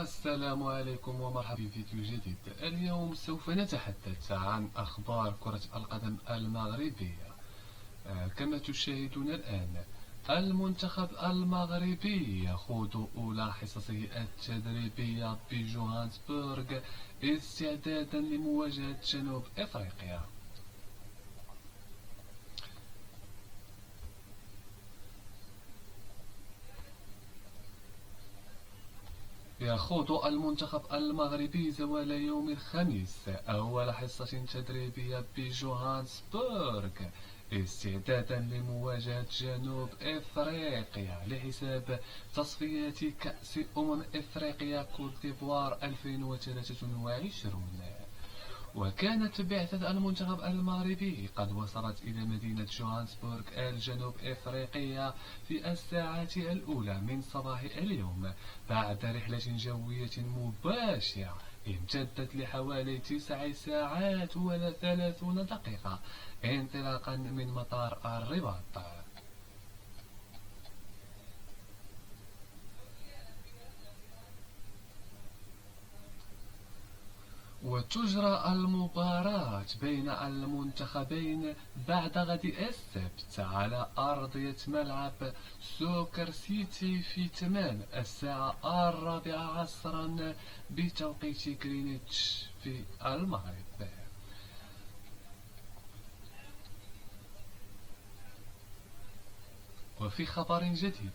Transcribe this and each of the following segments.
السلام عليكم ومرحبا في فيديو جديد. اليوم سوف نتحدث عن أخبار كرة القدم المغربية. كما تشاهدون الآن، المنتخب المغربي يخوض أولى حصصه التدريبية بجوهانسبورغ استعدادا لمواجهة جنوب إفريقيا. يخوض المنتخب المغربي زوال يوم الخميس أول حصة تدريبية بجوهانسبورغ استعدادا لمواجهة جنوب إفريقيا لحساب تصفيات كأس إفريقيا كوت ديفوار 2023. وكانت بعثة المنتخب المغربي قد وصلت إلى مدينة جوهانسبورغ الجنوب إفريقية في الساعات الأولى من صباح اليوم بعد رحلة جوية مباشرة امتدت لحوالي 9 ساعات و30 دقيقة انطلاقا من مطار الرباط. وتجرى المباراة بين المنتخبين بعد غد السبت على أرضية ملعب سوكر سيتي في تمام الساعة 4 عصرا بتوقيت غرينتش في المغرب. وفي خبر جديد،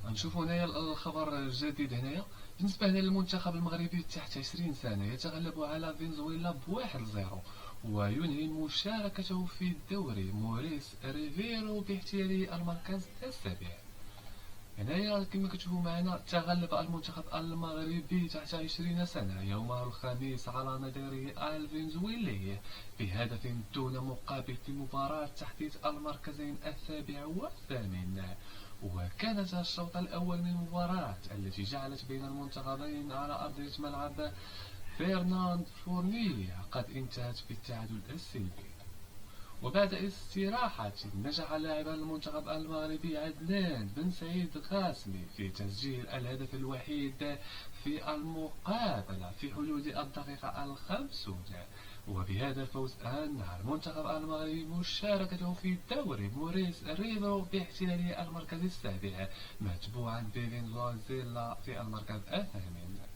نشوف هنايا الخبر الجديد هنايا. بالنسبة للمنتخب المغربي تحت 20 سنة يتغلب على فنزويلا ب1-0 وينهي مشاركته في الدوري موريس ريفيرو باحتلاله المركز السابع. هنايا كما كتشوفوا معنا تغلب المنتخب المغربي تحت 20 سنة يوم الخميس على نظيره الفنزويلي بهدف دون مقابل في مباراة تحديد المركزين السابع والثامن. وكانت الشوط الأول من المباراة التي جعلت بين المنتخبين على أرضية ملعب فرناند فورنيليا قد انتهت بالتعادل السلبي. وبعد استراحة نجح لاعب المنتخب المغربي عدنان بن سعيد قاسمي في تسجيل الهدف الوحيد في المقابلة في حدود الدقيقة 50. وبهذا الفوز أنهى المنتخب المغربي مشاركته في دوري موريس ريفو باحتلاله المركز السابع متبوعا بفنزويلا في المركز الثامن.